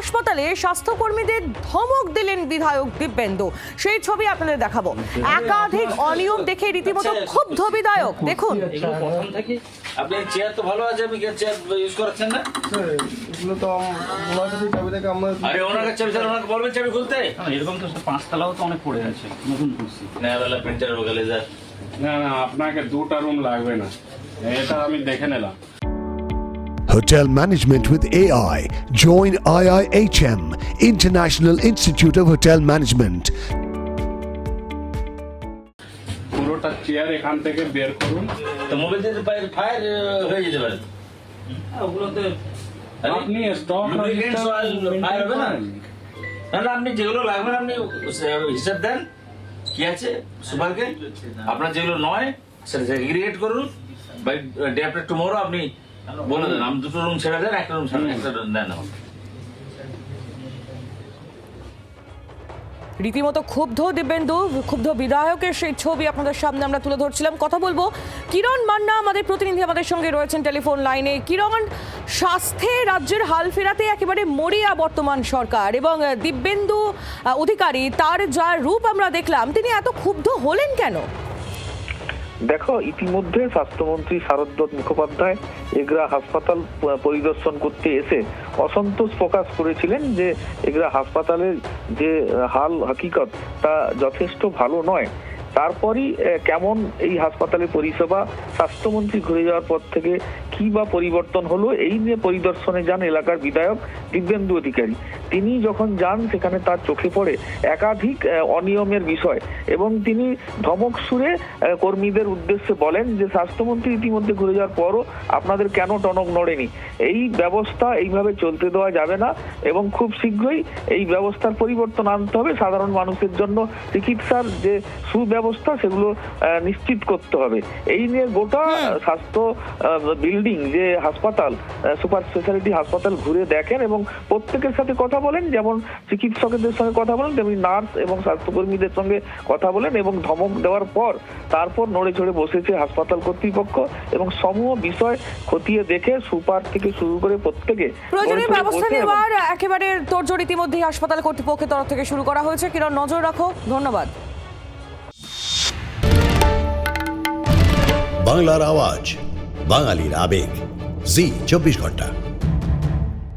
হাসপাতালে স্বাস্থ্যকর্মীদের ধমক দিলেন বিধায়ক দিব্যেন্দু। সেই ছবি আপনাদের দেখাবো। একাধিক অনিয়ম দেখে রীতিমতো ক্ষুব্ধ বিধায়ক। দেখুন, আপনি চেয়ার তো ভালো আছে, আপনি চেয়ার ইউজ করছেন না? এগুলো তো ওনার কাছে চাবি থেকে আমরা আরে ওনার কাছে চাবি স্যার, ওনাকে বলবেন চাবি খুলতে। এরকম তো পাঁচতলাও তো অনেক পড়ে আছে, নতুন করছি। নয়াবেলা প্রিন্টার ওখানে স্যার। না না, আপনাকে দুটা রুম লাগবে না, এটা আমি দেখে নিলাম। Hotel Management with AI. Join IIHM, International Institute of Hotel Management. পুরোটা চেয়ার এখান থেকে বের করুন। তো মোবাইল দিয়ে ফায়ার হয়ে যেতে পারে। ওগুলোতে আপনি স্টক ফায়ার হবে না? না না, আপনি যেগুলো লাগবে আপনি হিসাব দেন কি আছে সুপারকে। আপনার যেগুলো নয় সেটা এগ্রিগেট করুন, বাই ডে আফটার টুমরো আপনি বলে দেন। আমি দুটো রুম ছেড়ে দেন, একটা রুম ছেড়ে একটা দেন আমাকে। রীতিমতো ক্ষুব্ধ দিব্যেন্দু, ক্ষুব্ধ বিধায়কের সেই ছবি আপনাদের সামনে আমরা তুলে ধরছিলাম। কথা বলবো কিরণ মান্না, আমাদের প্রতিনিধি আমাদের সঙ্গে রয়েছেন টেলিফোন লাইনে। কিরণ, স্বাস্থ্যে রাজ্যের হাল ফেরাতে একেবারে মরিয়া বর্তমান সরকার, এবং দিব্যেন্দু অধিকারী তার যা রূপ আমরা দেখলাম, তিনি এত ক্ষুব্ধ হলেন কেন? দেখো, ইতিমধ্যে স্বাস্থ্যমন্ত্রী শারদত্ত মুখোপাধ্যায় এগরা হাসপাতাল পরিদর্শন করতে এসে অসন্তোষ প্রকাশ করেছিলেন যে এগরা হাসপাতালের যে হাল হাকিকত তা যথেষ্ট ভালো নয়। তারপরই কেমন এই হাসপাতালের পরিষেবা স্বাস্থ্যমন্ত্রী ঘুরে যাওয়ার পর থেকে কি বা পরিবর্তন হলো, এই নিয়ে পরিদর্শনে যান এলাকার বিধায়ক দিব্যেন্দু অধিকারী। তিনি যখন যান সেখানে তার চোখে পড়ে একাধিক অনিয়মের বিষয়, এবং তিনি ধমক সুরে কর্মীদের উদ্দেশ্যে বলেন যে স্বাস্থ্যমন্ত্রী ইতিমধ্যে ঘুরে যাওয়ার পরও আপনাদের কেন টনক নড়েনি। এই ব্যবস্থা এইভাবে চলতে দেওয়া যাবে না, এবং খুব শীঘ্রই এই ব্যবস্থার পরিবর্তন আনতে হবে। সাধারণ মানুষের জন্য চিকিৎসার যে সুব্যবস্থা সেগুলো নিশ্চিত করতে হবে। এই নিয়ে গোটা স্বাস্থ্য বিল্ডিং যে হাসপাতাল, সুপার স্পেশালিটি হাসপাতাল ঘুরে দেখেন এবং প্রত্যেকের সাথে কথা বলেন, যেমন চিকিৎসকদের সঙ্গে কথা বলেন তেমনি নার্স এবং স্বাস্থ্যকর্মীদের সঙ্গে কথা বলেন, এবং ধমক দেওয়ার পর তারপর নড়ে চড়ে বসেছে হাসপাতাল কর্তৃপক্ষ, এবং সমূহ বিষয় খতিয়ে দেখে সুপার থেকে শুরু করে প্রত্যেকে প্রয়োজনীয় ব্যবস্থা নেওয়ার একেবারে তোড়জোড় ইতিমধ্যেই হাসপাতাল কর্তৃপক্ষের তরফ থেকে শুরু করা হয়েছে। কিরণ, নজর রাখো। ধন্যবাদ। বাংলার আওয়াজ, বাঙালির আবেগ, জি 24 ঘন্টা।